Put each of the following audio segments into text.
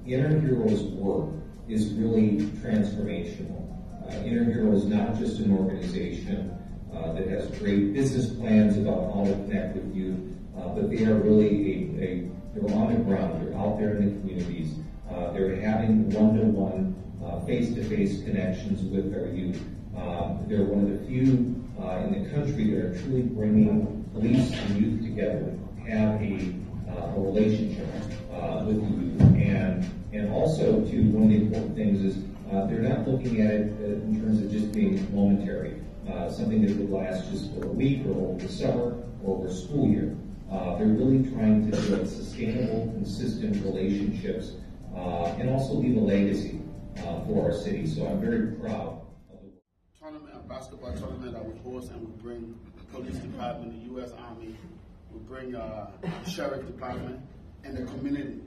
Inner Heroes' work is really transformational. Inner Hero is not just an organization that has great business plans about how to connect with youth, but they are really they're on the ground, they're out there in the communities, they're having one-to-one, face-to-face connections with their youth. They're one of the few in the country that are truly bringing police and youth together, have a relationship with the youth. And also, too, one of the important things is they're not looking at it in terms of just being momentary, something that would last just for a week or over the summer or over a school year. They're really trying to build sustainable, consistent relationships and also leave a legacy for our city. So I'm very proud of the tournament, a basketball tournament that we host, and we bring the police department, the U.S. Army, we bring sheriff department, and the community,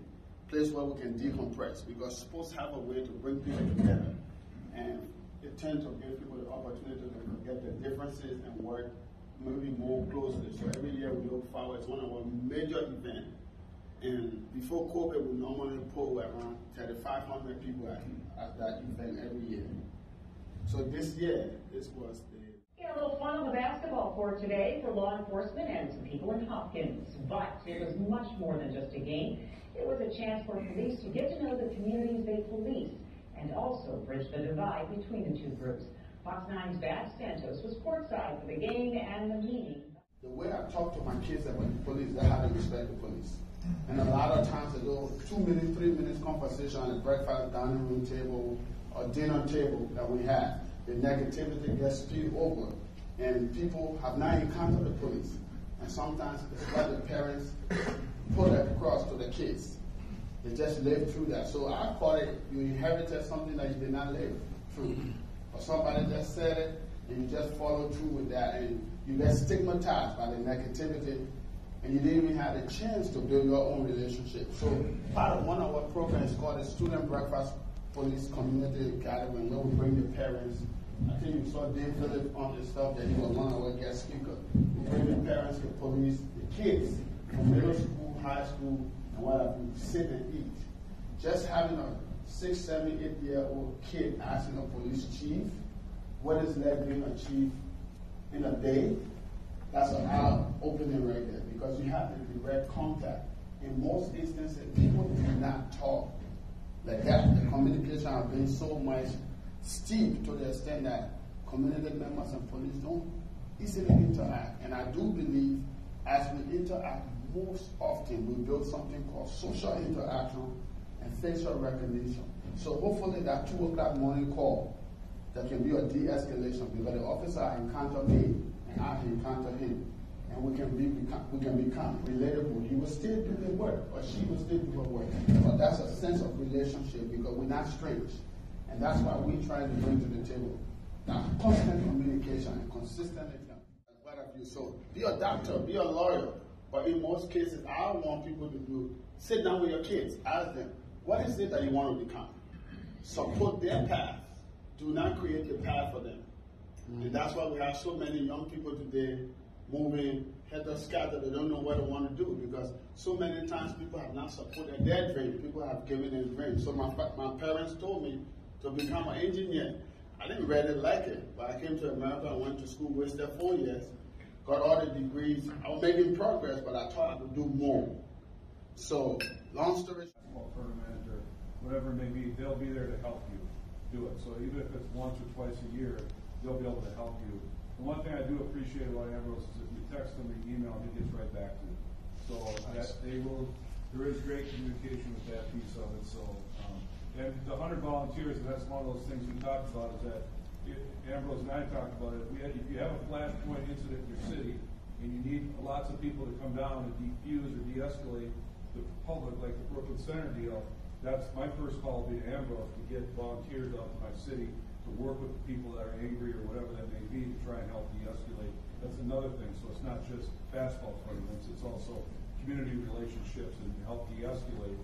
place where we can decompress, because sports have a way to bring people together, and it tends to give people the opportunity to forget their differences and work maybe more closely. So every year we look forward. It's one of our major events. And before COVID, we normally pull around 3,500 people at that event every year. So this year, this was the... Yeah, a little fun on the basketball court today for law enforcement and some people in Hopkins. But it was much more than just a game. It was a chance for police to get to know the communities they police and also bridge the divide between the two groups. Fox 9's Bad Santos was courtside for the game and the meeting. The way I talk to my kids about the police, they how to respect the police. And a lot of times they go 2 minutes, 3 minutes conversation on the breakfast dining room table or dinner table that we have. The negativity gets spilled over, and people have not encountered the police. And sometimes it's what the parents put across to the kids. They just live through that. So I call it, you inherited something that you did not live through. Or somebody just said it, and you just follow through with that, and you get stigmatized by the negativity, and you didn't even have the chance to build your own relationship. So part of one of our programs is called the Student Breakfast Police Community Gathering, where we bring the parents. I think you saw Dave Phillips on the stuff that he was one of our guest speakers. We bring the parents, the police, the kids from middle school, high school, and whatever, sit and eat. Just having a 6, 7, 8-year-old kid asking a police chief, what is like being a chief in a day? That's an eye-opening right there, because you have the direct contact. In most instances, people do not talk like that. The communication has been so much steep to the extent that community members and police don't easily interact. And I do believe as we interact most often, we build something called social interaction and facial recognition. So hopefully that 2 o'clock morning call, that can be a de-escalation, because the officer encountered me and I encounter him, and we can become relatable. He will still do the work, or she will still do her work. But that's a sense of relationship, because we're not strange. And that's why we try to bring to the table that constant communication and consistent example. What have you? So be a doctor, be a lawyer. But in most cases, I want people to do, sit down with your kids, ask them, what is it that you want to become? Support their path. Do not create the path for them. And that's why we have so many young people today moving, head scattered, they don't know what they want to do, because so many times people have not supported their dream. People have given them dreams. So my parents told me to become an engineer. I didn't really like it, but I came to America, I went to school, wasted 4 years, got all the degrees. I was making progress, but I thought I could do more. So, long story short, tournament or whatever it may be, they'll be there to help you do it. So even if it's once or twice a year, they'll be able to help you. And one thing I do appreciate about Ambrose is if you text them or email, he gets right back to you. So there is great communication with that piece of it. So, and the 100 volunteers, and that's one of those things we talked about, is that Ambrose and I talked about it. If you have a flashpoint incident in your city, and you need lots of people to come down and defuse or de-escalate the public, like the Brooklyn Center deal, that's my first call will be to Ambrose to get volunteers out to my city to work with the people that are angry or whatever that may be to try and help de-escalate. That's another thing. So it's not just basketball tournaments, it's also community relationships and help de-escalate.